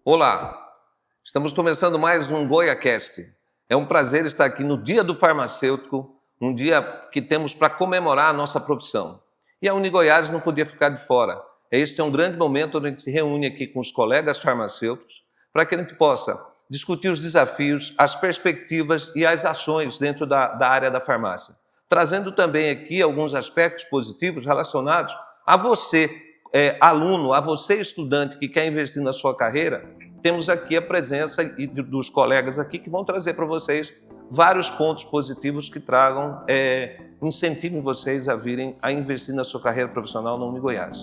Olá, estamos começando mais um GoiaCast. É um prazer estar aqui no Dia do Farmacêutico, um dia que temos para comemorar a nossa profissão. E a UniGoiás não podia ficar de fora. Este é um grande momento onde a gente se reúne aqui com os colegas farmacêuticos para que a gente possa discutir os desafios, as perspectivas e as ações dentro da área da farmácia. Trazendo também aqui alguns aspectos positivos relacionados a você, aluno, a você estudante que quer investir na sua carreira. Temos aqui a presença dos colegas aqui que vão trazer para vocês vários pontos positivos que tragam, incentivem vocês a virem a investir na sua carreira profissional na UniGoiás.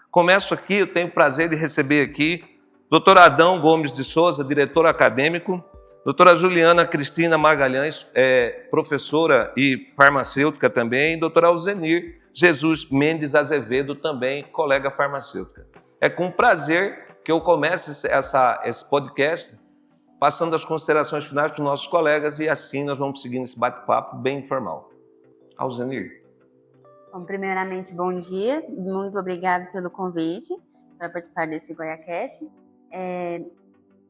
Começo aqui, eu tenho o prazer de receber aqui Dr. Adão Gomes de Souza, diretor acadêmico, doutora Juliana Cristina Magalhães, professora e farmacêutica também, e doutora Alzenir Jesus Mendes Azevedo, também colega farmacêutica. É com prazer que eu começo esse podcast, passando as considerações finais para os nossos colegas, e assim nós vamos seguindo esse bate-papo bem informal. Alzenir. Bom, primeiramente, bom dia. Muito obrigada pelo convite para participar desse GoiaCast.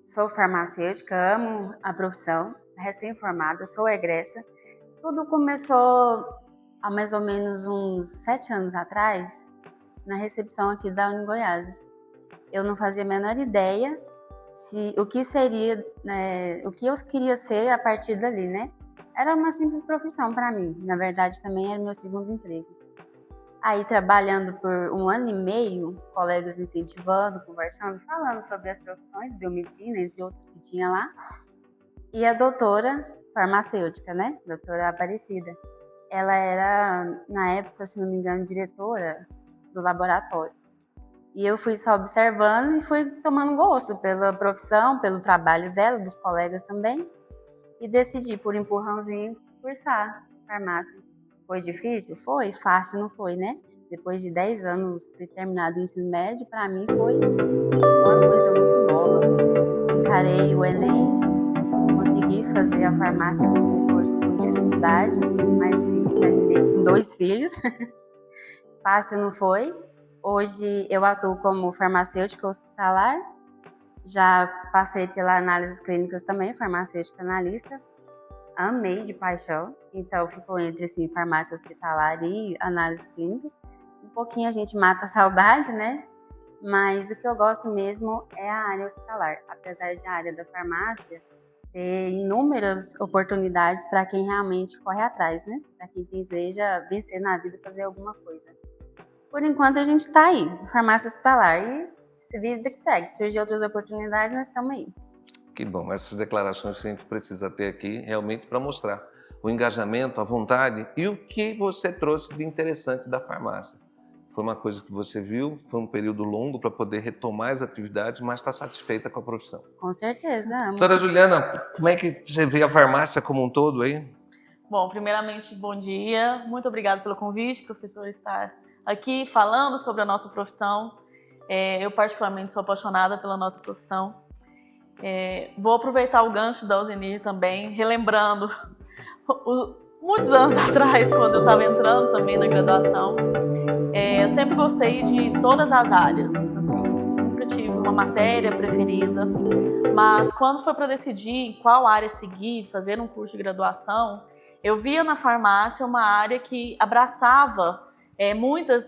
Sou farmacêutica, amo a profissão, recém-formada, sou egressa. Tudo começou há mais ou menos uns 7 anos atrás, na recepção aqui da UniGoiás. Eu não fazia a menor ideia o que seria, né, o que eu queria ser a partir dali, né? Era uma simples profissão para mim, na verdade também era meu segundo emprego. Aí, trabalhando por 1 ano e meio, colegas incentivando, conversando, falando sobre as profissões, biomedicina, entre outras que tinha lá. E a doutora farmacêutica, né? Doutora Aparecida. Ela era, na época, se não me engano, diretora do laboratório. E eu fui só observando e fui tomando gosto pela profissão, pelo trabalho dela, dos colegas também. E decidi, por empurrãozinho, cursar farmácia. Foi difícil? Foi. Fácil não foi, né? Depois de 10 anos de ter terminado o ensino médio, para mim foi uma coisa muito nova. Encarei o Enem, consegui fazer a farmácia no concurso com dificuldade, mas terminei com 2 filhos. Fácil não foi. Hoje eu atuo como farmacêutica hospitalar. Já passei pela análises clínicas também, farmacêutica analista. Amei de paixão, então ficou entre assim, farmácia hospitalar e análises clínicas. Um pouquinho a gente mata a saudade, né? Mas o que eu gosto mesmo é a área hospitalar. Apesar de a área da farmácia ter inúmeras oportunidades para quem realmente corre atrás, né? Para quem deseja vencer na vida, fazer alguma coisa. Por enquanto a gente está aí, farmácia hospitalar, e vida que segue. Se surgir outras oportunidades, nós estamos aí. Que bom, essas declarações que a gente precisa ter aqui realmente para mostrar o engajamento, a vontade e o que você trouxe de interessante da farmácia. Foi uma coisa que você viu, foi um período longo para poder retomar as atividades, mas está satisfeita com a profissão. Com certeza, amo. Doutora Juliana, como é que você vê a farmácia como um todo aí? Bom, primeiramente, bom dia. Muito obrigada pelo convite, professor, estar aqui falando sobre a nossa profissão. Eu particularmente sou apaixonada pela nossa profissão. Vou aproveitar o gancho da Alzenir também, relembrando muitos anos atrás, quando eu estava entrando também na graduação. Eu sempre gostei de todas as áreas, assim, nunca tive uma matéria preferida, mas quando foi para decidir em qual área seguir, fazer um curso de graduação, eu via na farmácia uma área que abraçava muitos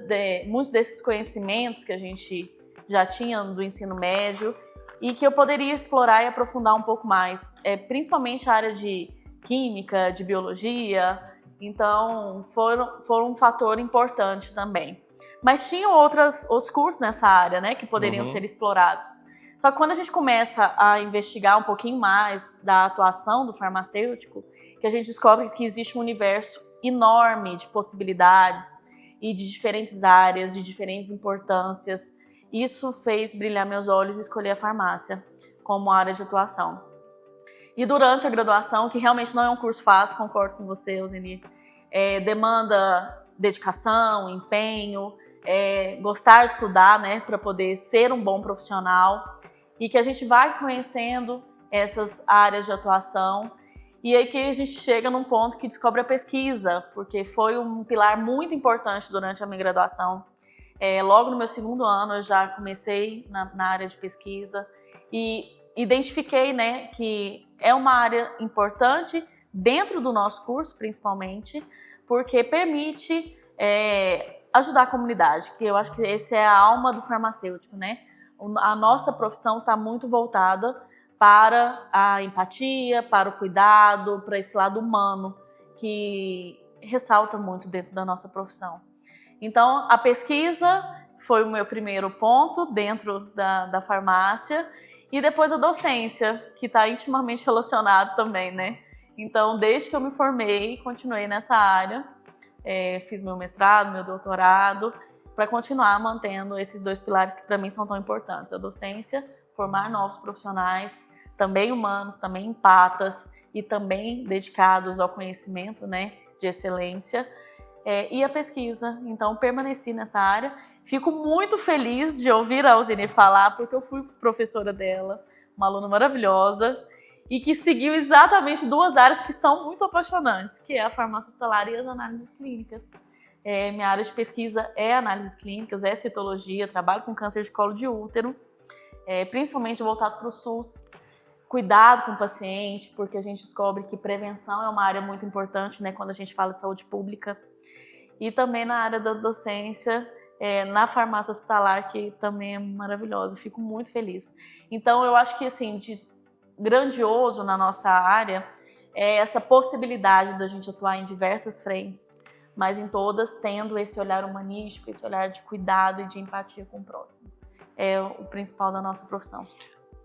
desses conhecimentos que a gente já tinha do ensino médio, e que eu poderia explorar e aprofundar um pouco mais, principalmente a área de química, de biologia. Então, foram um fator importante também. Mas tinham outros cursos nessa área, né, que poderiam ser explorados. Só que quando a gente começa a investigar um pouquinho mais da atuação do farmacêutico, que a gente descobre que existe um universo enorme de possibilidades e de diferentes áreas, de diferentes importâncias. Isso fez brilhar meus olhos e escolher a farmácia como área de atuação. E durante a graduação, que realmente não é um curso fácil, concordo com você, Alzenir, demanda dedicação, empenho, gostar de estudar, né, para poder ser um bom profissional, e que a gente vai conhecendo essas áreas de atuação E aí que a gente chega num ponto que descobre a pesquisa, porque foi um pilar muito importante durante a minha graduação. Logo no meu segundo ano eu já comecei na área de pesquisa e identifiquei, né, que é uma área importante dentro do nosso curso, principalmente, porque permite ajudar a comunidade, que eu acho que essa é a alma do farmacêutico, né? A nossa profissão está muito voltada para a empatia, para o cuidado, para esse lado humano que ressalta muito dentro da nossa profissão. Então, a pesquisa foi o meu primeiro ponto dentro da farmácia e depois a docência, que está intimamente relacionado também, né? Então, desde que eu me formei, continuei nessa área, fiz meu mestrado, meu doutorado, para continuar mantendo esses dois pilares que para mim são tão importantes, a docência, formar novos profissionais, também humanos, também empatas e também dedicados ao conhecimento, né, de excelência, e a pesquisa. Então, permaneci nessa área. Fico muito feliz de ouvir a Alzine falar, porque eu fui professora dela, uma aluna maravilhosa, e que seguiu exatamente duas áreas que são muito apaixonantes, que é a farmácia hospitalar e as análises clínicas. Minha área de pesquisa é análises clínicas, é citologia, trabalho com câncer de colo de útero, principalmente voltado para o SUS. Cuidado com o paciente, porque a gente descobre que prevenção é uma área muito importante, né, quando a gente fala de saúde pública. E também na área da docência, na farmácia hospitalar, que também é maravilhosa. Fico muito feliz. Então, eu acho que, assim, de grandioso na nossa área é essa possibilidade da gente atuar em diversas frentes, mas em todas tendo esse olhar humanístico, esse olhar de cuidado e de empatia com o próximo. É o principal da nossa profissão.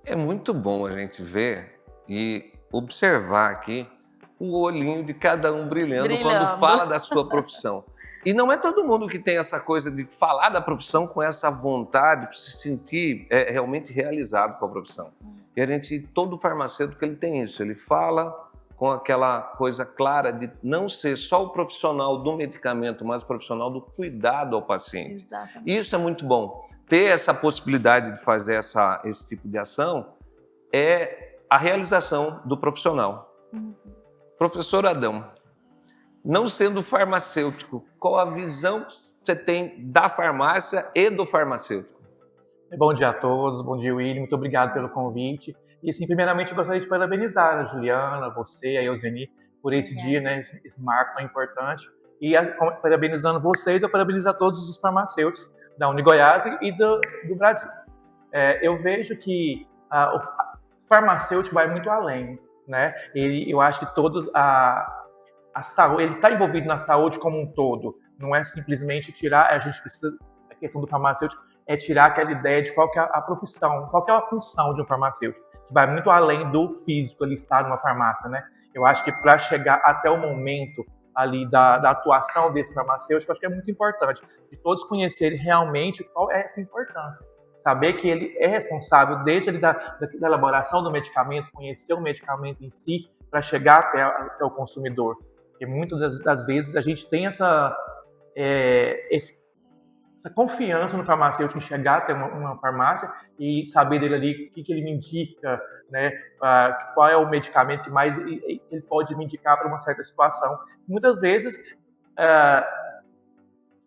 É muito bom a gente ver e observar aqui o olhinho de cada um brilhando quando fala da sua profissão. E não é todo mundo que tem essa coisa de falar da profissão com essa vontade de se sentir realmente realizado com a profissão. E todo farmacêutico ele tem isso, ele fala com aquela coisa clara de não ser só o profissional do medicamento, mas o profissional do cuidado ao paciente. Exatamente. Isso é muito bom. Ter essa possibilidade de fazer esse tipo de ação é a realização do profissional. Professor Adão, não sendo farmacêutico, qual a visão que você tem da farmácia e do farmacêutico? Bom dia a todos, bom dia William, muito obrigado pelo convite. E assim, primeiramente eu gostaria de parabenizar a Juliana, você, a Euseni, por esse dia, né, esse marco tão importante. E parabenizando vocês, eu parabenizo a todos os farmacêuticos da Unigoiás e do Brasil. Eu vejo que o farmacêutico vai muito além, né? Eu acho que todos a saúde, ele está envolvido na saúde como um todo. Não é simplesmente tirar, a gente precisa, a questão do farmacêutico é tirar aquela ideia de qual que é a profissão, qual que é a função de um farmacêutico, que vai muito além do físico ali estar numa farmácia, né? Eu acho que para chegar até o momento ali da atuação desse farmacêutico, acho que é muito importante de todos conhecerem realmente qual é essa importância. Saber que ele é responsável desde ali da elaboração do medicamento, conhecer o medicamento em si, para chegar até o consumidor. Porque muitas das vezes a gente tem essa confiança no farmacêutico em chegar até uma farmácia e saber dele ali o que ele me indica, né, qual é o medicamento que mais ele pode me indicar para uma certa situação. Muitas vezes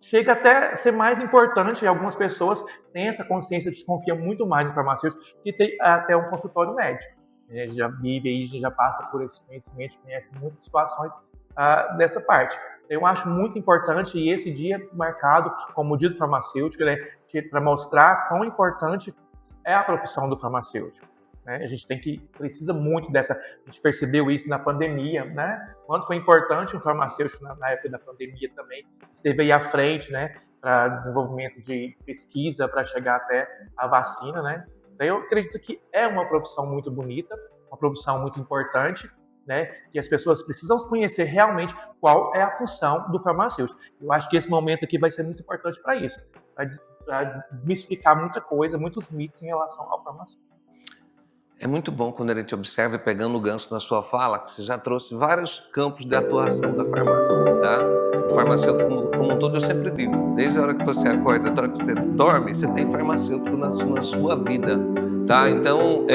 chega até a ser mais importante, e algumas pessoas têm essa consciência, desconfiam muito mais no farmacêutico que tem até um consultório médico. A gente já vive aí, a gente já passa por esse conhecimento, conhece muitas situações dessa parte. Eu acho muito importante, e esse dia marcado como o dia do farmacêutico, né, para mostrar quão importante é a profissão do farmacêutico. Né? A gente precisa muito dessa, a gente percebeu isso na pandemia, né? Quanto foi importante um farmacêutico na época da pandemia também, esteve aí à frente, né, para desenvolvimento de pesquisa, para chegar até a vacina, né? Então, eu acredito que é uma profissão muito bonita, uma profissão muito importante, né, que as pessoas precisam conhecer realmente qual é a função do farmacêutico. Eu acho que esse momento aqui vai ser muito importante para isso, para desmistificar muita coisa, muitos mitos em relação ao farmacêutico. É muito bom quando a gente observa, pegando o gancho na sua fala, que você já trouxe vários campos de atuação da farmácia, tá? O farmacêutico como um todo, eu sempre digo, desde a hora que você acorda até a hora que você dorme, você tem farmacêutico na sua vida, tá? Então,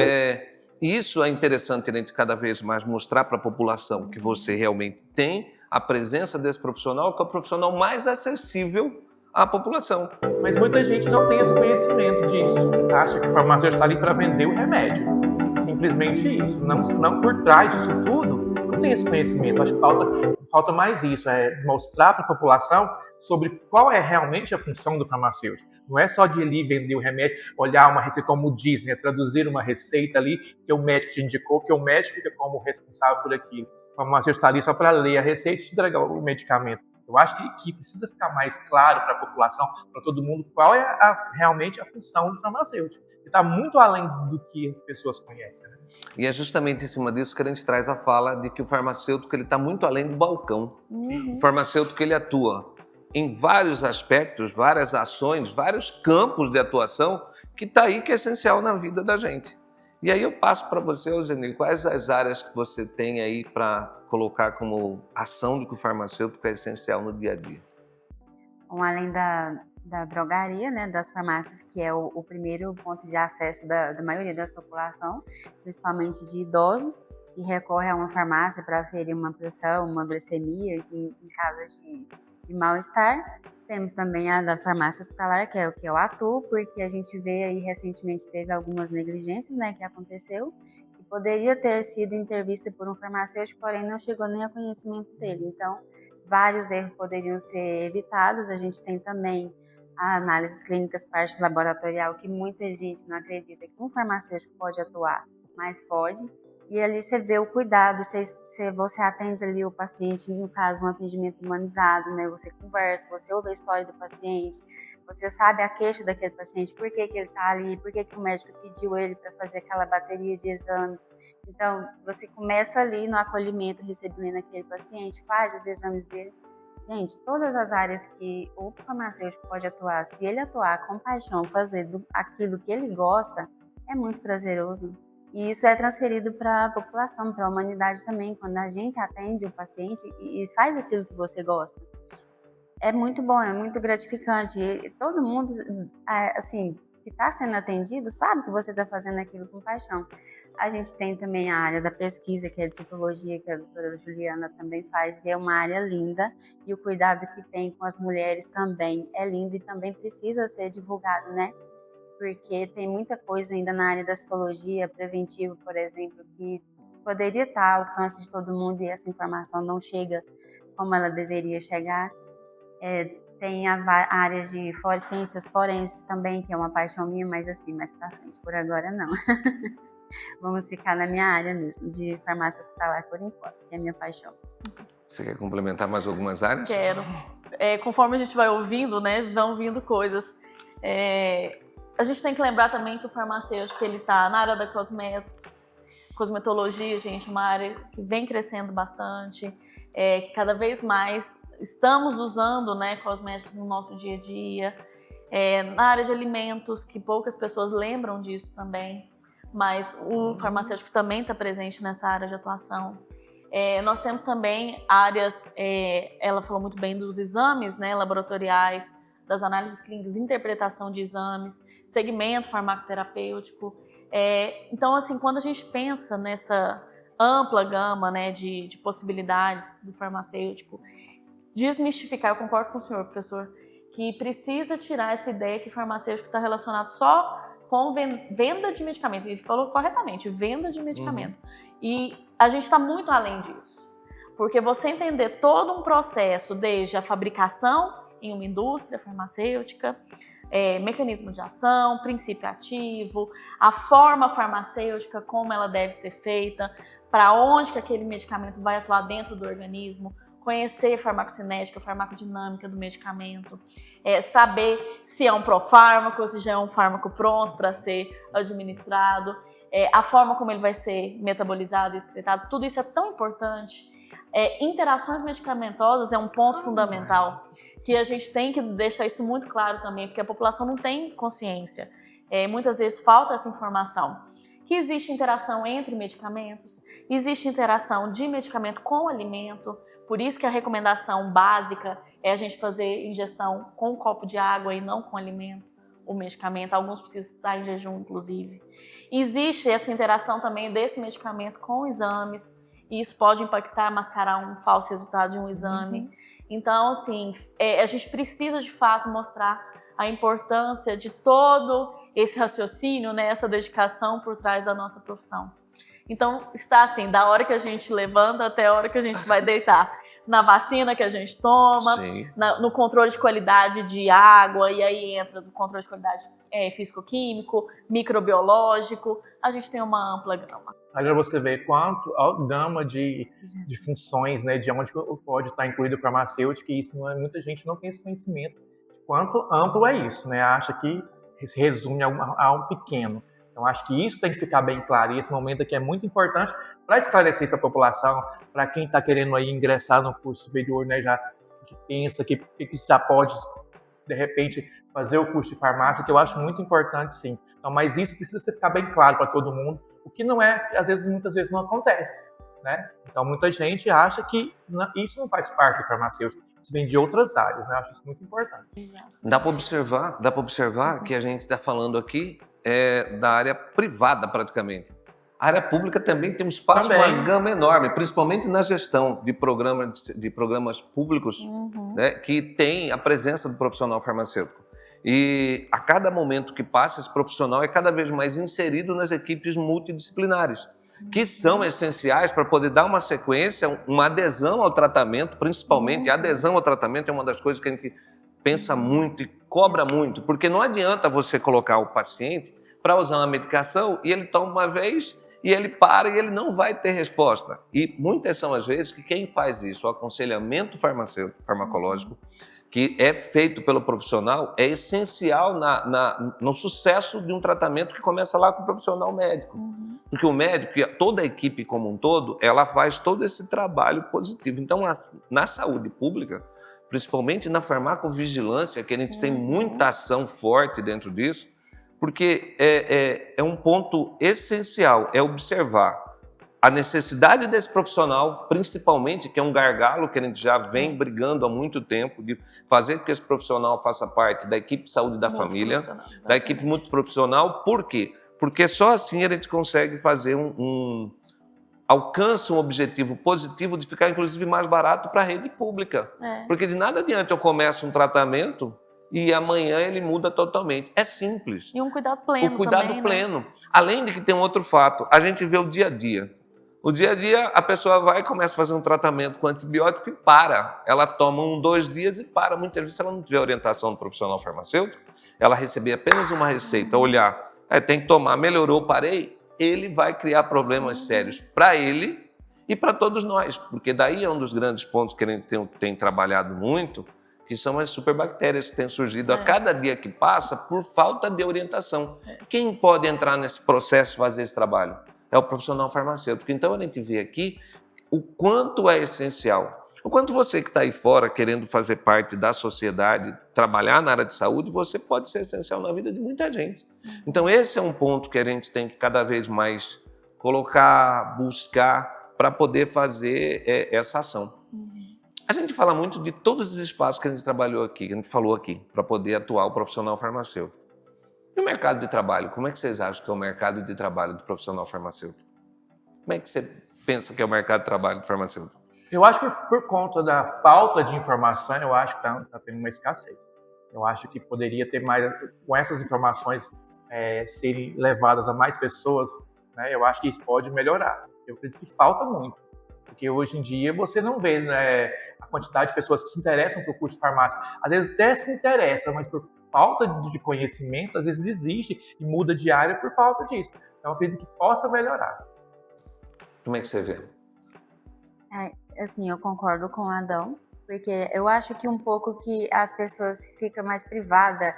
E isso é interessante a gente cada vez mais mostrar para a população que você realmente tem a presença desse profissional, que é o profissional mais acessível à população. Mas muita gente não tem esse conhecimento disso. Acha que o farmacêutico está ali para vender o remédio. Simplesmente isso. Não por trás disso tudo, não tem esse conhecimento. Acho que falta mais isso, mostrar para a população sobre qual é realmente a função do farmacêutico. Não é só de ali vender o remédio, olhar uma receita como diz, né, traduzir uma receita ali que o médico te indicou, que o médico fica como responsável por aquilo. O farmacêutico está ali só para ler a receita e te entregar o medicamento. Eu acho que precisa ficar mais claro para a população, para todo mundo, qual é realmente a função do farmacêutico. Que está muito além do que as pessoas conhecem. Né? E é justamente em cima disso que a gente traz a fala de que o farmacêutico está muito além do balcão. O farmacêutico ele atua em vários aspectos, várias ações, vários campos de atuação que está aí, que é essencial na vida da gente. E aí eu passo para você, Euseni, quais as áreas que você tem aí para colocar como ação de que o farmacêutico é essencial no dia a dia? Bom, além da drogaria, né, das farmácias, que é o primeiro ponto de acesso da maioria da população, principalmente de idosos, que recorre a uma farmácia para aferir uma pressão, uma glicemia, enfim, em caso de mal-estar. Temos também a da farmácia hospitalar, que é o que eu atuo, porque a gente vê aí recentemente teve algumas negligências, né, que aconteceu, que poderia ter sido intervista por um farmacêutico, porém não chegou nem a conhecimento dele. Então, vários erros poderiam ser evitados. A gente tem também a análises clínicas parte laboratorial, que muita gente não acredita que um farmacêutico pode atuar, mas pode. E ali você vê o cuidado, você atende ali o paciente, no caso, um atendimento humanizado, né? Você conversa, você ouve a história do paciente, você sabe a queixa daquele paciente, por que ele está ali, por que o médico pediu ele para fazer aquela bateria de exames. Então, você começa ali no acolhimento, recebendo aquele paciente, faz os exames dele. Gente, todas as áreas que o farmacêutico pode atuar, se ele atuar com paixão, fazer aquilo que ele gosta, é muito prazeroso. E isso é transferido para a população, para a humanidade também, quando a gente atende o paciente e faz aquilo que você gosta. É muito bom, é muito gratificante. E todo mundo, assim, que está sendo atendido sabe que você está fazendo aquilo com paixão. A gente tem também a área da pesquisa, que é de citologia, que a doutora Juliana também faz, e é uma área linda. E o cuidado que tem com as mulheres também é lindo e também precisa ser divulgado, né? Porque tem muita coisa ainda na área da citologia preventiva, por exemplo, que poderia estar ao alcance de todo mundo e essa informação não chega como ela deveria chegar. Tem as áreas de ciências forenses também, que é uma paixão minha, mas assim, mais pra frente, por agora não. Vamos ficar na minha área mesmo, de farmácia hospitalar por enquanto, que é a minha paixão. Você quer complementar mais algumas áreas? Quero. Conforme a gente vai ouvindo, né, vão vindo coisas. A gente tem que lembrar também que o farmacêutico ele está na área da cosmetologia, gente, uma área que vem crescendo bastante, que cada vez mais estamos usando, né, cosméticos no nosso dia a dia. Na área de alimentos, que poucas pessoas lembram disso também, mas o farmacêutico também está presente nessa área de atuação. Nós temos também áreas, ela falou muito bem dos exames, né, laboratoriais, das análises clínicas, interpretação de exames, segmento farmacoterapêutico. Então, assim, quando a gente pensa nessa ampla gama, né, de possibilidades do farmacêutico, desmistificar, eu concordo com o senhor, professor, que precisa tirar essa ideia que farmacêutico está relacionado só com venda de medicamento. Ele falou corretamente, venda de medicamento. E a gente está muito além disso, porque você entender todo um processo, desde a fabricação em uma indústria farmacêutica, mecanismo de ação, princípio ativo, a forma farmacêutica, como ela deve ser feita, para onde que aquele medicamento vai atuar dentro do organismo, conhecer a farmacocinética, a farmacodinâmica do medicamento, saber se é um profármaco ou se já é um fármaco pronto para ser administrado, a forma como ele vai ser metabolizado e excretado, tudo isso é tão importante. Interações medicamentosas é um ponto fundamental, que a gente tem que deixar isso muito claro também, porque a população não tem consciência. Muitas vezes falta essa informação. Que existe interação entre medicamentos, existe interação de medicamento com alimento, por isso que a recomendação básica é a gente fazer ingestão com um copo de água e não com alimento. o medicamento, alguns precisam estar em jejum, inclusive. Existe essa interação também desse medicamento com exames, e isso pode impactar, mascarar um falso resultado de um exame. Então, assim, a gente precisa de fato mostrar a importância de todo esse raciocínio, né, essa dedicação por trás da nossa profissão. Então, está assim, da hora que a gente levanta até a hora que a gente vai deitar. Na vacina que a gente toma, no controle de qualidade de água, e aí entra no controle de qualidade físico-químico, microbiológico. A gente tem uma ampla gama. Agora você vê quanto a gama de funções, né, de onde pode estar incluído o farmacêutico, e isso muita gente não tem esse conhecimento de quanto amplo é isso, né? Acha que se resume a um pequeno. Então, acho que isso tem que ficar bem claro, e esse momento aqui é muito importante para esclarecer isso para a população, para quem está querendo aí ingressar no curso superior, né, já que pensa que já pode, de repente, fazer o curso de farmácia, que eu acho muito importante, sim. Então, mas isso precisa ficar bem claro para todo mundo, o que não é, às vezes, muitas vezes não acontece, né? Então, muita gente acha que isso não faz parte do farmacêutico, isso vem de outras áreas, né? Eu acho isso muito importante. Dá para observar que a gente está falando aqui da área privada, praticamente. A área pública também tem um espaço, uma gama enorme, principalmente na gestão de programas públicos, né, que tem a presença do profissional farmacêutico. E a cada momento que passa, esse profissional é cada vez mais inserido nas equipes multidisciplinares, que são essenciais para poder dar uma sequência, uma adesão ao tratamento, principalmente. A adesão ao tratamento é uma das coisas que a gente pensa muito e cobra muito, porque não adianta você colocar o paciente para usar uma medicação e ele toma uma vez e ele para e ele não vai ter resposta. E muitas são as vezes que quem faz isso, o aconselhamento farmacológico, que é feito pelo profissional, é essencial no sucesso de um tratamento que começa lá com o profissional médico. Porque o médico, toda a equipe como um todo, ela faz todo esse trabalho positivo. Então, na saúde pública, principalmente na farmacovigilância, que a gente tem muita ação forte dentro disso, porque é um ponto essencial, é observar a necessidade desse profissional, principalmente, que é um gargalo que a gente já vem brigando há muito tempo, de fazer com que esse profissional faça parte da equipe de saúde da família, da equipe multiprofissional. Por quê? Porque só assim a gente consegue fazer alcança um objetivo positivo de ficar, inclusive, mais barato para a rede pública. Porque de nada adianta eu começo um tratamento e amanhã ele muda totalmente. É simples. E um cuidado pleno O cuidado também, pleno. Né? Além de que tem um outro fato, a gente vê o dia a dia. O dia a dia, a pessoa vai e começa a fazer um tratamento com antibiótico e para. Ela toma 2 dias e para. Muitas vezes, se ela não tiver orientação do profissional farmacêutico, ela receber apenas uma receita, olhar, tem que tomar, melhorou, parei, ele vai criar problemas sérios para ele e para todos nós. Porque daí é um dos grandes pontos que a gente tem trabalhado muito, que são as superbactérias que têm surgido a cada dia que passa por falta de orientação. Quem pode entrar nesse processo e fazer esse trabalho? É o profissional farmacêutico. Então, a gente vê aqui o quanto é essencial. O quanto você que está aí fora querendo fazer parte da sociedade, trabalhar na área de saúde, você pode ser essencial na vida de muita gente. Então, esse é um ponto que a gente tem que cada vez mais colocar, buscar, para poder fazer essa ação. A gente fala muito de todos os espaços que a gente trabalhou aqui, que a gente falou aqui, para poder atuar o profissional farmacêutico. E o mercado de trabalho? Como é que vocês acham que é o mercado de trabalho do profissional farmacêutico? Como é que você pensa que é o mercado de trabalho do farmacêutico? Eu acho que por conta da falta de informação, eu acho que está tendo uma escassez. Eu acho que poderia ter mais, com essas informações serem levadas a mais pessoas, né, eu acho que isso pode melhorar. Eu acredito que falta muito, porque hoje em dia você não vê, né, a quantidade de pessoas que se interessam por curso de farmácia. Às vezes até se interessa, mas por falta de conhecimento, às vezes desiste e muda de área por falta disso. Então, eu acredito que possa melhorar. Como é que você vê? Assim, eu concordo com o Adão, porque eu acho que um pouco que as pessoas ficam mais privadas,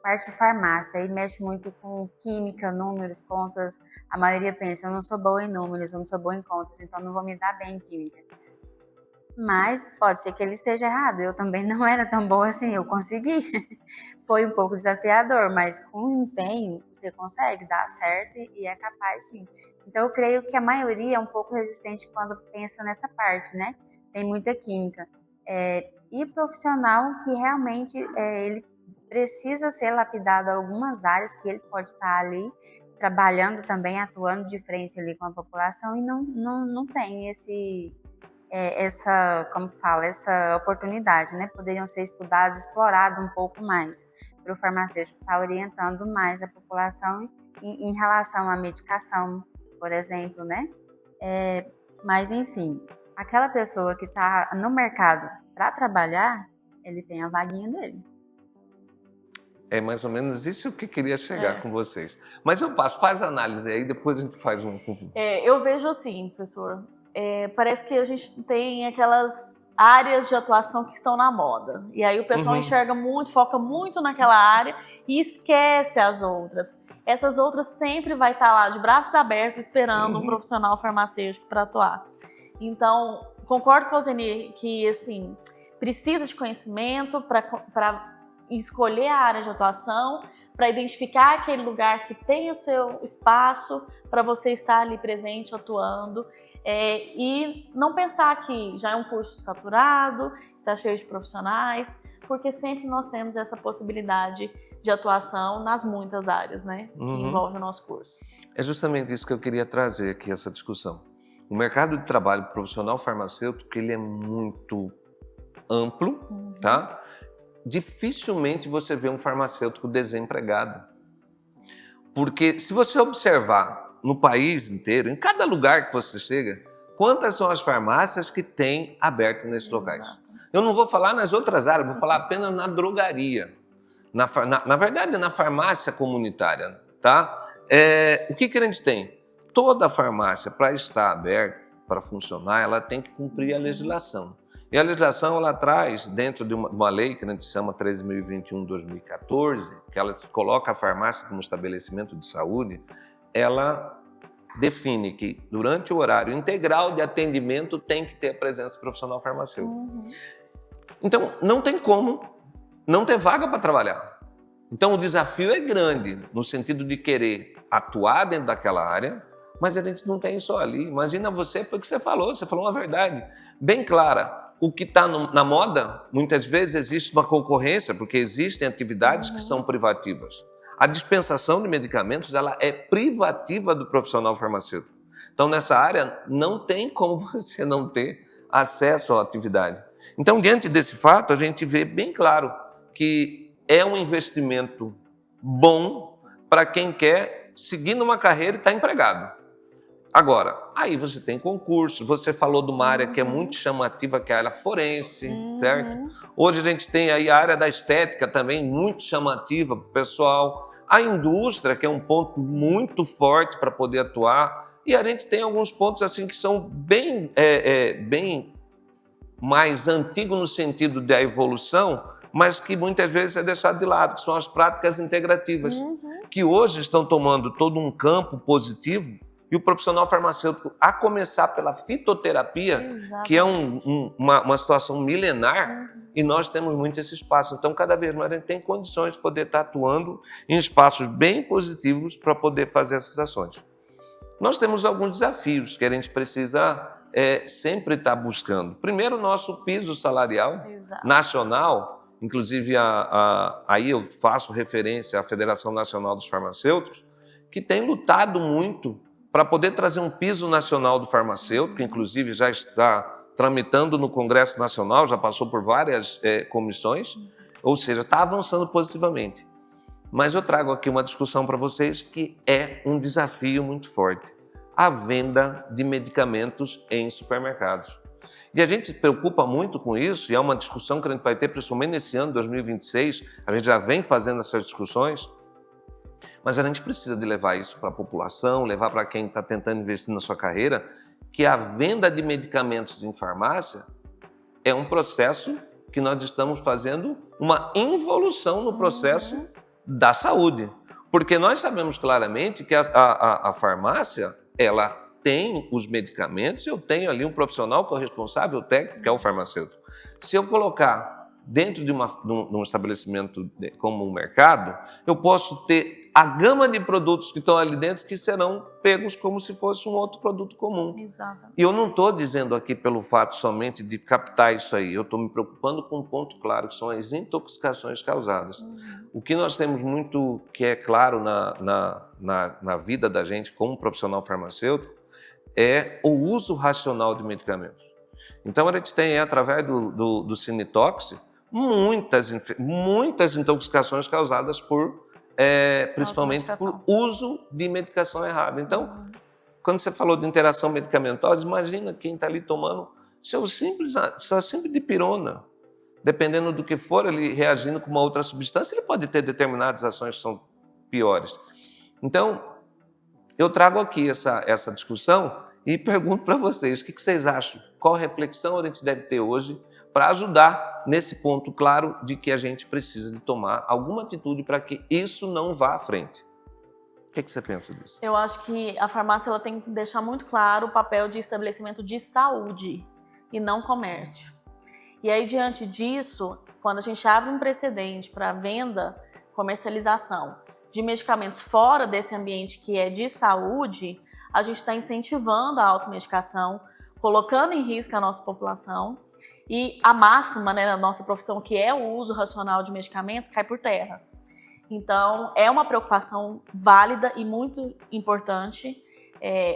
parte de farmácia, e mexe muito com química, números, contas. A maioria pensa, eu não sou boa em números, eu não sou boa em contas, então não vou me dar bem em química. Mas pode ser que ele esteja errado, eu também não era tão boa assim, eu consegui. Foi um pouco desafiador, mas com empenho você consegue dar certo e é capaz sim. Então eu creio que a maioria é um pouco resistente quando pensa nessa parte, né? Tem muita química. E profissional que realmente ele precisa ser lapidado algumas áreas que ele pode estar ali trabalhando também, atuando de frente ali com a população e não tem essa oportunidade, né? Poderiam ser estudados, explorados um pouco mais para o farmacêutico estar orientando mais a população em relação à medicação, por exemplo, né? Mas, enfim, aquela pessoa que está no mercado para trabalhar, ele tem a vaguinha dele. É mais ou menos isso que eu queria chegar com vocês. Mas eu passo, faz a análise aí, depois a gente faz um... Eu vejo assim, professor, parece que a gente tem aquelas áreas de atuação que estão na moda. E aí o pessoal enxerga muito, foca muito naquela área e esquece as outras. Essas outras sempre vai estar lá de braços abertos esperando um profissional farmacêutico para atuar. Então, concordo com o Zeni que assim, precisa de conhecimento para escolher a área de atuação, para identificar aquele lugar que tem o seu espaço para você estar ali presente, atuando, e não pensar que já é um curso saturado, está cheio de profissionais, porque sempre nós temos essa possibilidade de atuação nas muitas áreas, né, que envolve o nosso curso. É justamente isso que eu queria trazer aqui, essa discussão. O mercado de trabalho profissional farmacêutico, ele é muito amplo, tá? Dificilmente você vê um farmacêutico desempregado. Porque se você observar no país inteiro, em cada lugar que você chega, quantas são as farmácias que tem aberto nesses locais? Eu não vou falar nas outras áreas, vou falar apenas na drogaria. Na verdade, na farmácia comunitária, tá? O que a gente tem? Toda farmácia, para estar aberta, para funcionar, ela tem que cumprir a legislação. E a legislação, ela traz, dentro de uma lei que a gente chama 13.021/2014, que ela coloca a farmácia como estabelecimento de saúde, ela define que, durante o horário integral de atendimento, tem que ter a presença profissional farmacêutico. Então, não tem como não ter vaga para trabalhar. Então, o desafio é grande, no sentido de querer atuar dentro daquela área, mas a gente não tem só ali. Imagina você, foi o que você falou uma verdade bem clara. O que está na moda, muitas vezes existe uma concorrência, porque existem atividades que são privativas. A dispensação de medicamentos, ela é privativa do profissional farmacêutico. Então, nessa área, não tem como você não ter acesso à atividade. Então, diante desse fato, a gente vê bem claro que é um investimento bom para quem quer seguir numa carreira e estar empregado. Agora, aí você tem concurso, você falou de uma área que é muito chamativa, que é a área forense, certo? Hoje a gente tem aí a área da estética também, muito chamativa para o pessoal. A indústria, que é um ponto muito forte para poder atuar. E a gente tem alguns pontos assim que são bem mais antigos no sentido da evolução, mas que muitas vezes é deixado de lado, que são as práticas integrativas, que hoje estão tomando todo um campo positivo. E o profissional farmacêutico, a começar pela fitoterapia, que é uma situação milenar, e nós temos muito esse espaço. Então, cada vez mais a gente tem condições de poder estar atuando em espaços bem positivos para poder fazer essas ações. Nós temos alguns desafios que a gente precisa sempre estar buscando. Primeiro, o nosso piso salarial nacional, inclusive aí eu faço referência à Federação Nacional dos Farmacêuticos, que tem lutado muito para poder trazer um piso nacional do farmacêutico, que inclusive já está tramitando no Congresso Nacional, já passou por várias comissões, ou seja, está avançando positivamente. Mas eu trago aqui uma discussão para vocês que é um desafio muito forte. A venda de medicamentos em supermercados. E a gente se preocupa muito com isso, e é uma discussão que a gente vai ter principalmente nesse ano, 2026, a gente já vem fazendo essas discussões, mas a gente precisa de levar isso para a população, levar para quem está tentando investir na sua carreira, que a venda de medicamentos em farmácia é um processo que nós estamos fazendo uma involução no processo da saúde. Porque nós sabemos claramente que a farmácia, ela tem os medicamentos, eu tenho ali um profissional que é o responsável técnico, que é o farmacêutico. Se eu colocar dentro de um estabelecimento como um mercado, eu posso ter a gama de produtos que estão ali dentro que serão pegos como se fosse um outro produto comum. Exato. E eu não estou dizendo aqui pelo fato somente de captar isso aí, eu estou me preocupando com um ponto claro, que são as intoxicações causadas. o que nós temos muito que é claro na vida da gente como profissional farmacêutico é o uso racional de medicamentos. Então, a gente tem, através do Cinetox, muitas intoxicações causadas principalmente por uso de medicação errada. Então, quando você falou de interação medicamentosa, imagina quem está ali tomando seu simples dipirona. Dependendo do que for, ele reagindo com uma outra substância, ele pode ter determinadas ações que são piores. Então, eu trago aqui essa discussão e pergunto para vocês, o que vocês acham? Qual reflexão a gente deve ter hoje para ajudar nesse ponto claro de que a gente precisa de tomar alguma atitude para que isso não vá à frente? O que você pensa disso? Eu acho que a farmácia ela tem que deixar muito claro o papel de estabelecimento de saúde e não comércio. E aí, diante disso, quando a gente abre um precedente para venda, comercialização de medicamentos fora desse ambiente que é de saúde, a gente está incentivando a automedicação, colocando em risco a nossa população e a máxima, né, na nossa profissão, que é o uso racional de medicamentos, cai por terra. Então, é uma preocupação válida e muito importante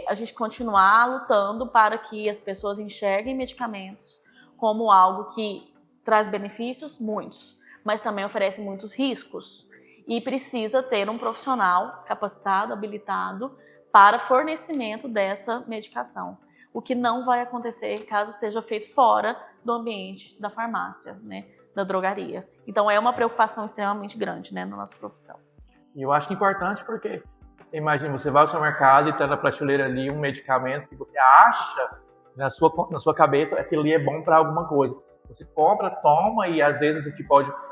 a gente continuar lutando para que as pessoas enxerguem medicamentos como algo que traz benefícios, muitos, mas também oferece muitos riscos. E precisa ter um profissional capacitado, habilitado, para fornecimento dessa medicação. O que não vai acontecer caso seja feito fora do ambiente da farmácia, né, da drogaria. Então é uma preocupação extremamente grande, né, na nossa profissão. E eu acho importante porque, imagina, você vai ao supermercado e está na prateleira ali um medicamento que você acha na sua cabeça que aquilo ali é bom para alguma coisa. Você compra, toma e às vezes o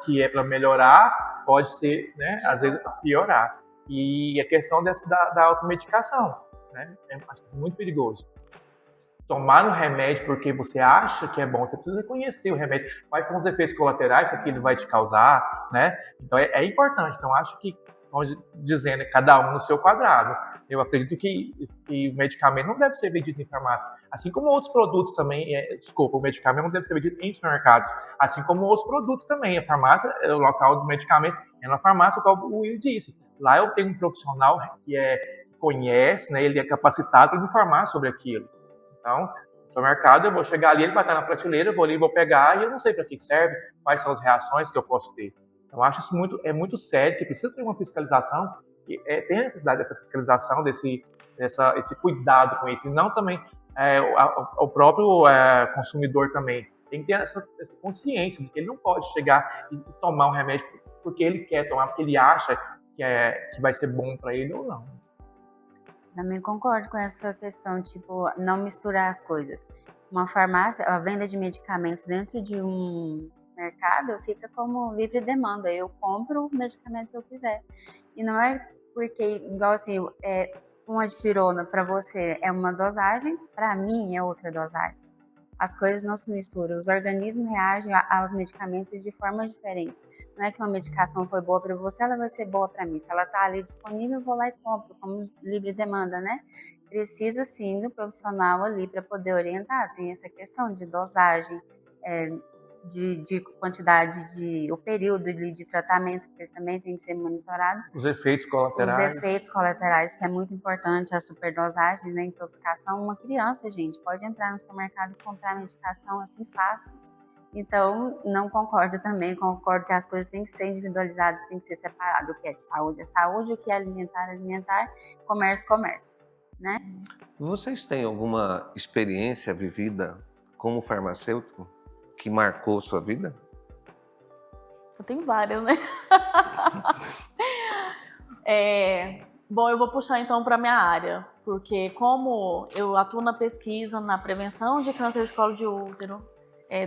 que é para melhorar pode ser, né, às vezes piorar. E a questão da automedicação, né, acho que isso é muito perigoso. Tomar um remédio porque você acha que é bom, você precisa conhecer o remédio, quais são os efeitos colaterais que aquilo vai te causar, né? Então é importante. Então acho que, vamos dizendo, cada um no seu quadrado. Eu acredito que o medicamento não deve ser vendido em farmácia, assim como outros produtos também. O medicamento não deve ser vendido em supermercados, assim como outros produtos também. A farmácia, o local do medicamento é na farmácia, como o Will disse. Lá eu tenho um profissional que conhece, né? Ele é capacitado para me informar sobre aquilo. Então, no supermercado, eu vou chegar ali, ele vai estar na prateleira, eu vou ali, vou pegar, e eu não sei para que serve, quais são as reações que eu posso ter. Então, eu acho isso muito sério, que precisa ter uma fiscalização, que tem a necessidade dessa fiscalização, esse cuidado com isso, e não também o próprio consumidor também. Tem que ter essa consciência de que ele não pode chegar e tomar um remédio porque ele quer tomar, porque ele acha que vai ser bom para ele ou não. Também concordo com essa questão, tipo, não misturar as coisas. Uma farmácia, a venda de medicamentos dentro de um mercado fica como livre demanda. Eu compro o medicamento que eu quiser. E não é porque, igual assim, uma dipirona para você é uma dosagem, para mim é outra dosagem. As coisas não se misturam, os organismos reagem aos medicamentos de formas diferentes. Não é que uma medicação foi boa para você, ela vai ser boa para mim. Se ela está ali disponível, eu vou lá e compro, como livre demanda, né? Precisa sim do profissional ali para poder orientar. Tem essa questão de dosagem, de quantidade, o período de tratamento, que também tem que ser monitorado. Os efeitos colaterais. Os efeitos colaterais, que é muito importante, a superdosagem, né, intoxicação. Uma criança, gente, pode entrar no supermercado e comprar medicação assim fácil. Então, não concordo também, concordo que as coisas têm que ser individualizadas, tem que ser separado. O que é de saúde é saúde, o que é alimentar é alimentar, comércio, comércio, né? Vocês têm alguma experiência vivida como farmacêutico que marcou sua vida? Eu tenho várias, né? Bom, eu vou puxar então para minha área, porque como eu atuo na pesquisa, na prevenção de câncer de colo de útero,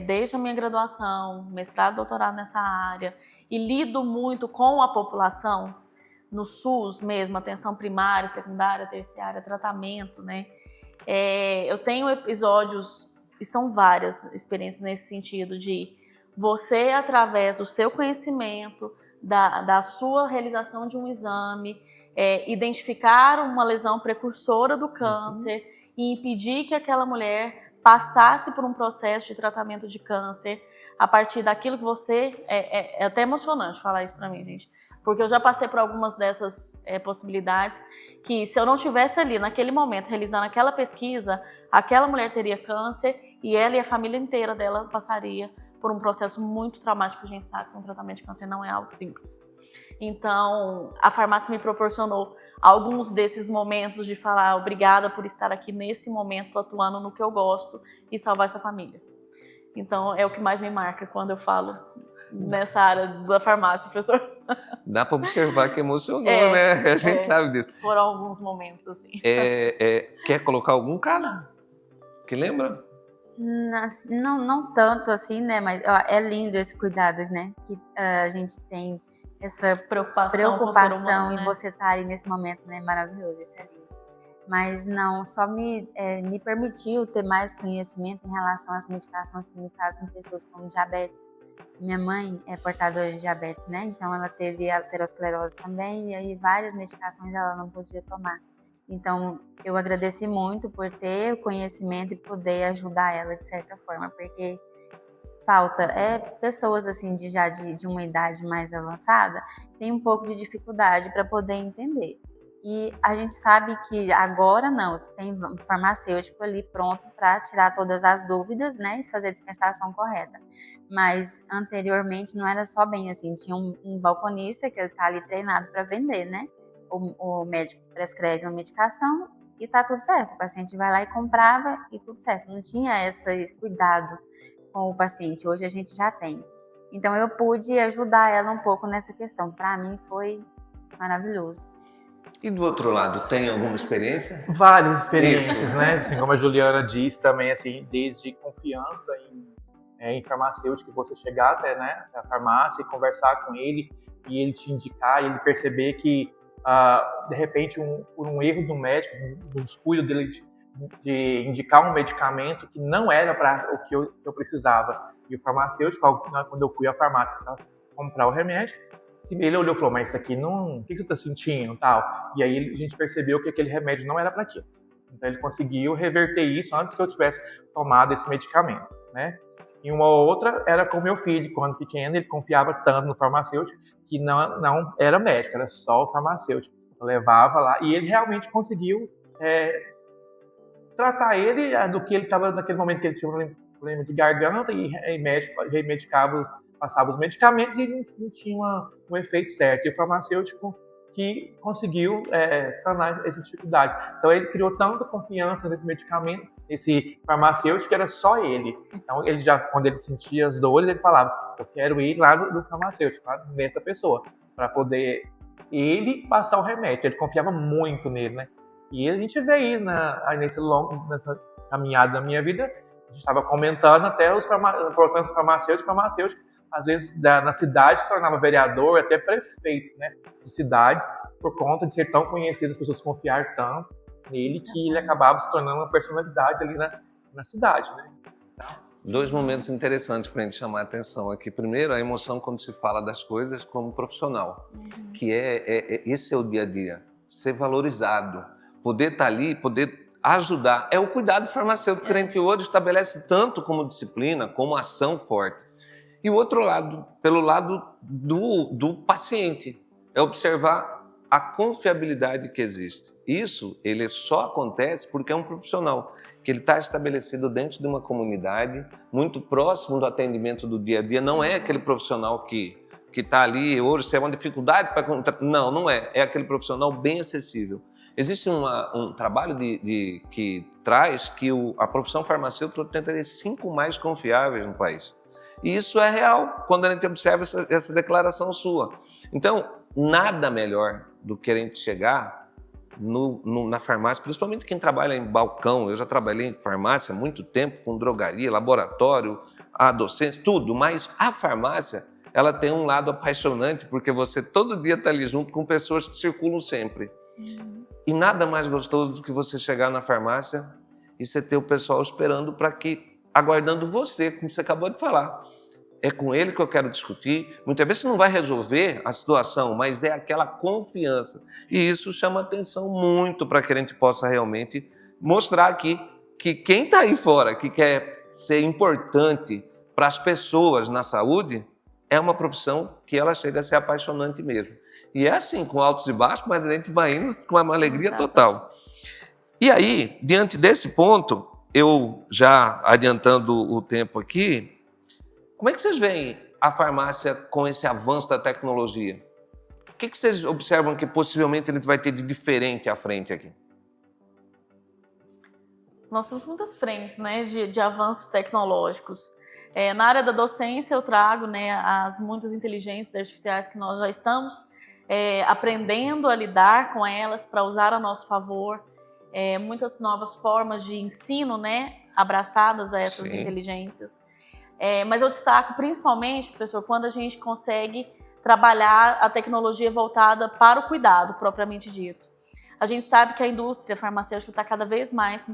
desde a minha graduação, mestrado, doutorado nessa área, e lido muito com a população, no SUS mesmo, atenção primária, secundária, terciária, tratamento, né? Eu tenho episódios, e são várias experiências nesse sentido, de você, através do seu conhecimento, da sua realização de um exame, identificar uma lesão precursora do câncer e impedir que aquela mulher passasse por um processo de tratamento de câncer, a partir daquilo que você... É até emocionante falar isso para mim, gente. Porque eu já passei por algumas dessas possibilidades que, se eu não estivesse ali, naquele momento, realizando aquela pesquisa, aquela mulher teria câncer e ela e a família inteira dela passaria por um processo muito traumático. A gente sabe que um tratamento de câncer não é algo simples. Então, a farmácia me proporcionou alguns desses momentos de falar obrigada por estar aqui nesse momento, atuando no que eu gosto e salvar essa família. Então, é o que mais me marca quando eu falo nessa área da farmácia, professor. Dá para observar que emocionou, né? A gente sabe disso. Foram alguns momentos, assim. Quer colocar algum caso? Que lembra? Não tanto assim, né? Mas ó, é lindo esse cuidado, né? Que a gente tem essa preocupação em você estar aí nesse momento, né? Maravilhoso, isso é lindo. Mas não, só me permitiu ter mais conhecimento em relação às medicações, no caso, com pessoas com diabetes. Minha mãe é portadora de diabetes, né? Então ela teve aterosclerose também, e aí várias medicações ela não podia tomar. Então eu agradeci muito por ter o conhecimento e poder ajudar ela de certa forma, porque falta pessoas assim de uma idade mais avançada tem um pouco de dificuldade para poder entender. E a gente sabe que agora não, tem farmacêutico ali pronto para tirar todas as dúvidas, né, e fazer a dispensação correta. Mas anteriormente não era só bem assim, tinha um balconista que ele está ali treinado para vender, né? O médico prescreve uma medicação e tá tudo certo. O paciente vai lá e comprava e tudo certo. Não tinha esse cuidado com o paciente. Hoje a gente já tem. Então eu pude ajudar ela um pouco nessa questão. Para mim foi maravilhoso. E do outro lado, tem alguma experiência? Várias experiências, né? Assim, como a Juliana disse também, assim, desde confiança em farmacêutico, você chegar até, né, a farmácia e conversar com ele e ele te indicar e ele perceber que, de repente, por um erro do médico, um descuido dele de indicar um medicamento que não era para o que eu precisava. E o farmacêutico, quando eu fui à farmácia para comprar o remédio, ele olhou e falou, mas isso aqui não... O que você está sentindo? Tal. E aí a gente percebeu que aquele remédio não era para aquilo. Então ele conseguiu reverter isso antes que eu tivesse tomado esse medicamento, né? E uma outra era com meu filho, quando pequeno, ele confiava tanto no farmacêutico que não era médico, era só o farmacêutico. Eu levava lá e ele realmente conseguiu tratar ele do que ele estava naquele momento que ele tinha um problema de garganta e médico remedicava, passava os medicamentos e não tinha um efeito certo. E o farmacêutico que conseguiu sanar essa dificuldade. Então ele criou tanta confiança nesse medicamento, esse farmacêutico, que era só ele. Então ele já, quando ele sentia as dores, ele falava, eu quero ir lá do farmacêutico, lá nessa pessoa, para poder ele passar o remédio. Ele confiava muito nele, né? E a gente vê isso nessa caminhada da minha vida. A gente estava comentando até a importância do farmacêutico, às vezes na cidade se tornava vereador, até prefeito, né, de cidades, por conta de ser tão conhecido, as pessoas confiar tanto nele que ele acabava se tornando uma personalidade ali na cidade, né? Dois momentos interessantes para a gente chamar a atenção aqui. Primeiro, a emoção quando se fala das coisas como profissional, que esse é o dia a dia, ser valorizado, poder estar ali, poder ajudar. É o cuidado farmacêutico que a gente hoje estabelece tanto como disciplina, como ação forte. E o outro lado, pelo lado do paciente, é observar a confiabilidade que existe. Isso, ele só acontece porque é um profissional, que ele está estabelecido dentro de uma comunidade, muito próximo do atendimento do dia a dia. Não é aquele profissional que está ali, hoje, se é uma dificuldade para... Não é. É aquele profissional bem acessível. Existe um trabalho que traz que a profissão farmacêutica tenta ser 5 mais confiáveis no país. E isso é real quando a gente observa essa declaração sua. Então, nada melhor do que a gente chegar na farmácia, principalmente quem trabalha em balcão. Eu já trabalhei em farmácia há muito tempo, com drogaria, laboratório, a docência, tudo. Mas a farmácia, ela tem um lado apaixonante, porque você todo dia está ali junto com pessoas que circulam sempre. E nada mais gostoso do que você chegar na farmácia e você ter o pessoal esperando aguardando você, como você acabou de falar. É com ele que eu quero discutir. Muitas vezes você não vai resolver a situação, mas é aquela confiança. E isso chama atenção muito para que a gente possa realmente mostrar aqui que quem está aí fora, que quer ser importante para as pessoas na saúde, é uma profissão que ela chega a ser apaixonante mesmo. E é assim, com altos e baixos, mas a gente vai indo com uma alegria total. E aí, diante desse ponto, eu já adiantando o tempo aqui, como é que vocês veem a farmácia com esse avanço da tecnologia? O que vocês observam que possivelmente a gente vai ter de diferente à frente aqui? Nós temos muitas frentes, né, de avanços tecnológicos. Na área da docência eu trago, né, as muitas inteligências artificiais que nós já estamos aprendendo a lidar com elas para usar a nosso favor. Muitas novas formas de ensino, né, abraçadas a essas inteligências. Mas eu destaco principalmente, professor, quando a gente consegue trabalhar a tecnologia voltada para o cuidado, propriamente dito. A gente sabe que a indústria farmacêutica está cada vez mais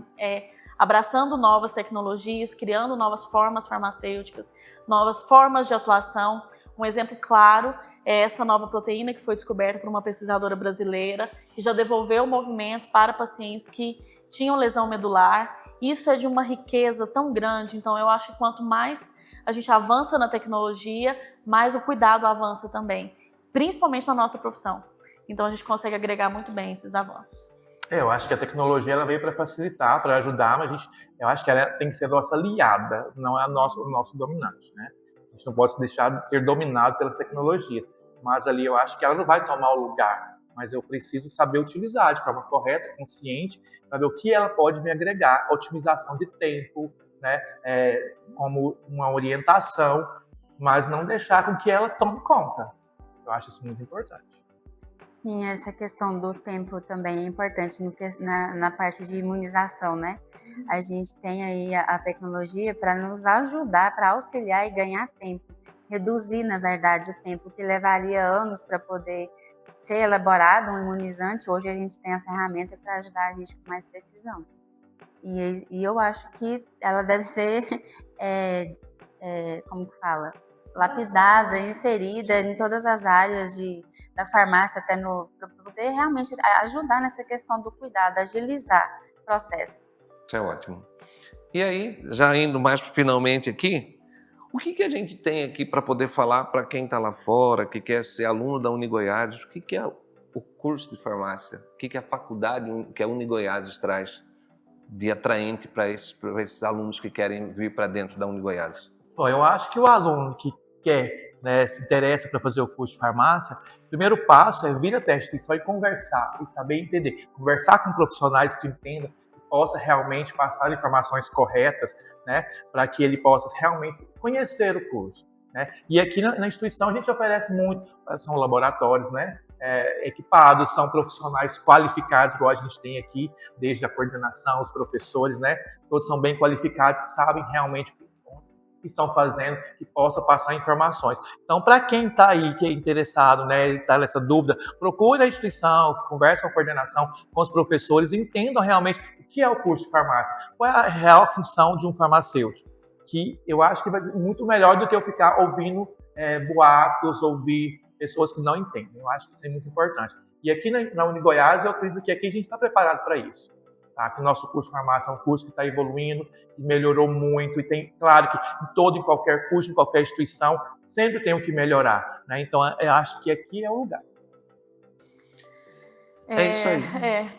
abraçando novas tecnologias, criando novas formas farmacêuticas, novas formas de atuação. Um exemplo claro é essa nova proteína que foi descoberta por uma pesquisadora brasileira, que já devolveu o movimento para pacientes que tinham lesão medular. Isso é de uma riqueza tão grande, então eu acho que quanto mais a gente avança na tecnologia, mais o cuidado avança também, principalmente na nossa profissão. Então a gente consegue agregar muito bem esses avanços. Eu acho que a tecnologia ela veio para facilitar, para ajudar, mas eu acho que ela tem que ser nossa aliada, não é o nosso dominante, né? A gente não pode deixar de ser dominado pelas tecnologias, mas ali eu acho que ela não vai tomar o lugar, mas eu preciso saber utilizar de forma correta, consciente, para ver o que ela pode me agregar, otimização de tempo, né? Como uma orientação, mas não deixar com que ela tome conta. Eu acho isso muito importante. Sim, essa questão do tempo também é importante na parte de imunização, né? A gente tem aí a tecnologia para nos ajudar, para auxiliar e ganhar tempo. Reduzir, na verdade, o tempo que levaria anos para poder ser elaborado um imunizante. Hoje a gente tem a ferramenta para ajudar a gente com mais precisão. E eu acho que ela deve ser, como que fala? Lapidada, inserida em todas as áreas da farmácia, até para poder realmente ajudar nessa questão do cuidado, agilizar o processo. Isso é ótimo. E aí, já indo mais finalmente aqui, o que a gente tem aqui para poder falar para quem está lá fora, que quer ser aluno da UniGoiás, o que é o curso de farmácia? O que a faculdade que a UniGoiás traz de atraente para esses alunos que querem vir para dentro da UniGoiás? Bom, eu acho que o aluno que quer, né, se interessa para fazer o curso de farmácia, o primeiro passo é vir até a instituição e conversar, e saber entender. Conversar com profissionais que entendam, que possa realmente passar informações corretas, né, para que ele possa realmente conhecer o curso, né. E aqui na instituição a gente oferece muito, são laboratórios, né, equipados, são profissionais qualificados, igual a gente tem aqui, desde a coordenação, os professores, né, todos são bem qualificados, sabem realmente o que estão fazendo, que possa passar informações. Então, para quem está aí, que é interessado, né, está nessa dúvida, procure a instituição, converse com a coordenação, com os professores, entendam realmente o que é o curso de farmácia, qual é a real função de um farmacêutico, que eu acho que vai ser muito melhor do que eu ficar ouvindo boatos, ouvir pessoas que não entendem. Eu acho que isso é muito importante. E aqui na UniGoiás, eu acredito que aqui a gente está preparado para isso. Tá? Que o nosso curso de farmácia é um curso que está evoluindo, que melhorou muito, e tem, claro que em qualquer curso, em qualquer instituição, sempre tem o que melhorar, né? Então, eu acho que aqui é o lugar. É isso aí.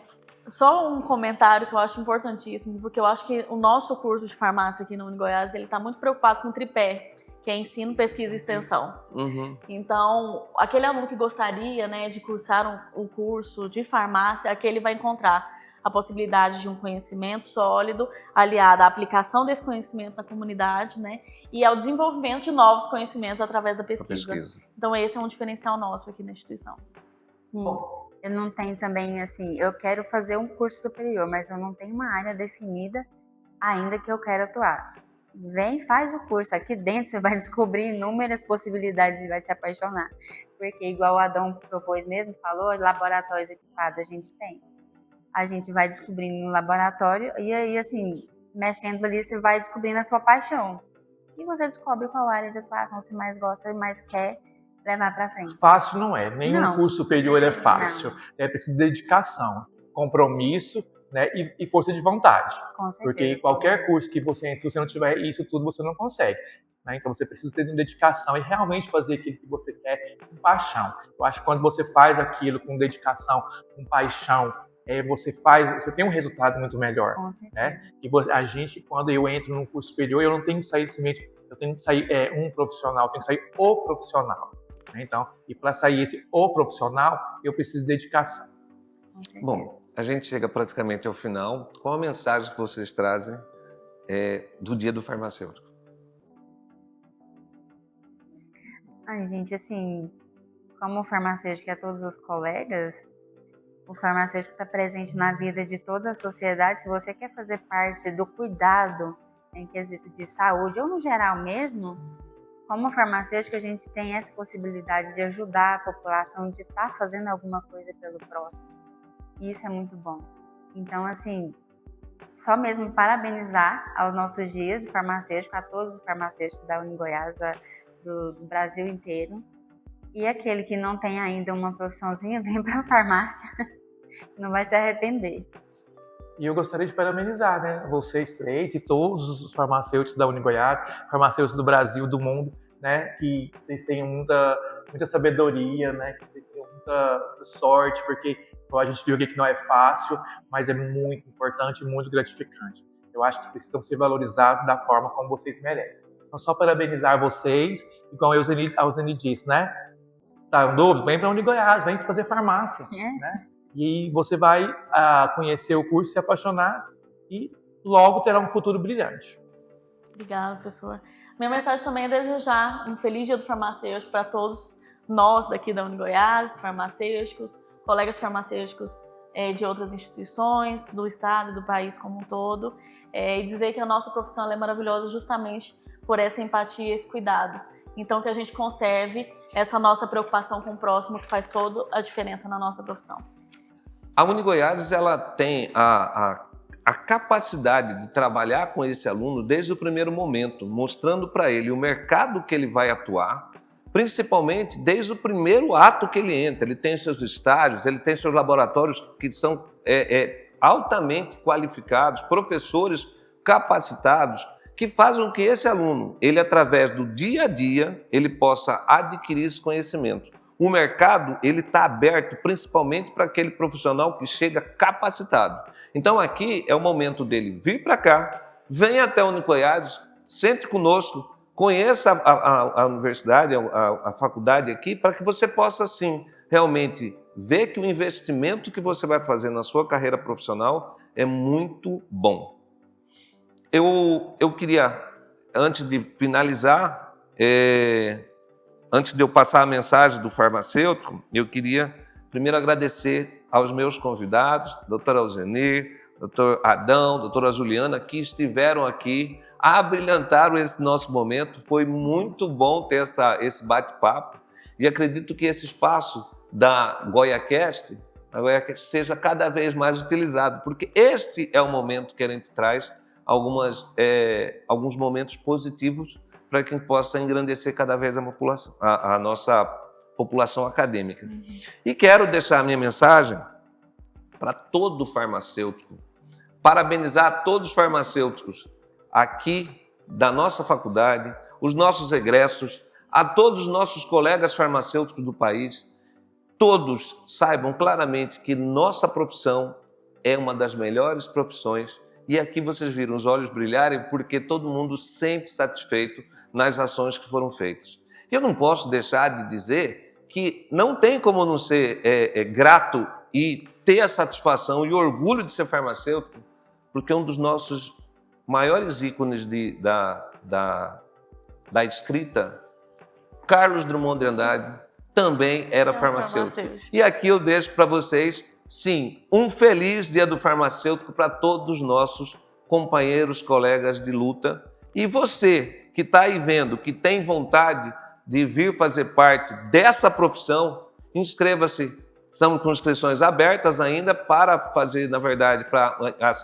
Só um comentário que eu acho importantíssimo, porque eu acho que o nosso curso de farmácia aqui na UniGoiás, ele está muito preocupado com o tripé, que é ensino, pesquisa e extensão. Uhum. Então, aquele aluno que gostaria, né, de cursar um curso de farmácia, aqui ele vai encontrar a possibilidade de um conhecimento sólido, aliado à aplicação desse conhecimento na comunidade, né, e ao desenvolvimento de novos conhecimentos através da pesquisa. Então, esse é um diferencial nosso aqui na instituição. Sim, eu não tenho também, assim, eu quero fazer um curso superior, mas eu não tenho uma área definida ainda que eu quero atuar. Vem, faz o curso. Aqui dentro você vai descobrir inúmeras possibilidades e vai se apaixonar. Porque, igual o Adão propôs mesmo, falou, laboratórios equipados a gente tem. A gente vai descobrindo no laboratório e aí, assim, mexendo ali, você vai descobrindo a sua paixão. E você descobre qual área de atuação você mais gosta e mais quer levar para frente. Fácil não é. Nenhum curso superior é fácil. É preciso dedicação, compromisso, né, e força de vontade. Com certeza. Porque qualquer curso que você entre, se você não tiver isso tudo, você não consegue. né? Então você precisa ter dedicação e realmente fazer aquilo que você quer com paixão. Eu acho que quando você faz aquilo com dedicação, com paixão, você tem um resultado muito melhor. Com certeza. Né? E a gente, quando eu entro num curso superior, eu não tenho que sair simplesmente, eu tenho que sair um profissional, eu tenho que sair o profissional. Né? Então, e para sair o profissional, eu preciso de dedicação. Com certeza. Bom, a gente chega praticamente ao final. Qual a mensagem que vocês trazem do Dia do Farmacêutico? Ai, gente, assim, como farmacêutico e a todos os colegas, o farmacêutico está presente na vida de toda a sociedade. Se você quer fazer parte do cuidado em quesito de saúde, ou no geral mesmo, como farmacêutico a gente tem essa possibilidade de ajudar a população, de estar fazendo alguma coisa pelo próximo. E isso é muito bom. Então, assim, só mesmo parabenizar aos nossos dias do farmacêutico, a todos os farmacêuticos da UniGoiás, do Brasil inteiro. E aquele que não tem ainda uma profissãozinha, vem para a farmácia, não vai se arrepender. E eu gostaria de parabenizar, né, vocês três e todos os farmacêuticos da UniGoiás, farmacêuticos do Brasil, do mundo, né, que vocês tenham muita sabedoria, né, que vocês tenham muita sorte, porque a gente viu aqui que não é fácil, mas é muito importante e muito gratificante. Eu acho que precisam ser valorizados da forma como vocês merecem. Então, só parabenizar vocês, e como a Euseni disse, né, tá dúvida? Vem para a UniGoiás, vem fazer farmácia, né? E você vai conhecer o curso, se apaixonar e logo terá um futuro brilhante. Obrigada, professor. Minha mensagem também é desejar um feliz Dia do Farmacêutico para todos nós daqui da UniGoiás, farmacêuticos, colegas farmacêuticos de outras instituições, do estado e do país como um todo, e dizer que a nossa profissão é maravilhosa justamente por essa empatia e esse cuidado. Então, que a gente conserve essa nossa preocupação com o próximo, que faz toda a diferença na nossa profissão. A UniGoiás, ela tem a capacidade de trabalhar com esse aluno desde o primeiro momento, mostrando para ele o mercado que ele vai atuar, principalmente desde o primeiro ato que ele entra. Ele tem seus estágios, ele tem seus laboratórios que são altamente qualificados, professores capacitados, que fazem com que esse aluno, ele através do dia a dia, ele possa adquirir esse conhecimento. O mercado, ele está aberto principalmente para aquele profissional que chega capacitado. Então aqui é o momento dele vir para cá, venha até a UniGoiás, sente conosco, conheça a universidade, a faculdade aqui, para que você possa, sim, realmente ver que o investimento que você vai fazer na sua carreira profissional é muito bom. Eu queria, antes de finalizar, antes de eu passar a mensagem do farmacêutico, eu queria primeiro agradecer aos meus convidados, doutora Euseni, doutor Adão, doutora Juliana, que estiveram aqui, abrilhantaram esse nosso momento. Foi muito bom ter esse bate-papo e acredito que esse espaço da GoiaCast seja cada vez mais utilizado, porque este é o momento que a gente traz alguns momentos positivos para que possa engrandecer cada vez a nossa população acadêmica. E quero deixar a minha mensagem para todo farmacêutico, parabenizar todos os farmacêuticos aqui da nossa faculdade, os nossos egressos, a todos os nossos colegas farmacêuticos do país. Todos saibam claramente que nossa profissão é uma das melhores profissões. E aqui vocês viram os olhos brilharem porque todo mundo se sente satisfeito nas ações que foram feitas. Eu não posso deixar de dizer que não tem como não ser grato e ter a satisfação e o orgulho de ser farmacêutico, porque um dos nossos maiores ícones da escrita, Carlos Drummond de Andrade, também era farmacêutico. E aqui eu deixo para vocês, sim, um feliz Dia do Farmacêutico para todos os nossos companheiros, colegas de luta. E você que está aí vendo, que tem vontade de vir fazer parte dessa profissão, inscreva-se. Estamos com inscrições abertas ainda para fazer, na verdade, para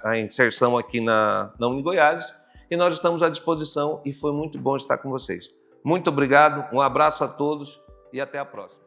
a inserção aqui na UniGoiás. E nós estamos à disposição e foi muito bom estar com vocês. Muito obrigado, um abraço a todos e até a próxima.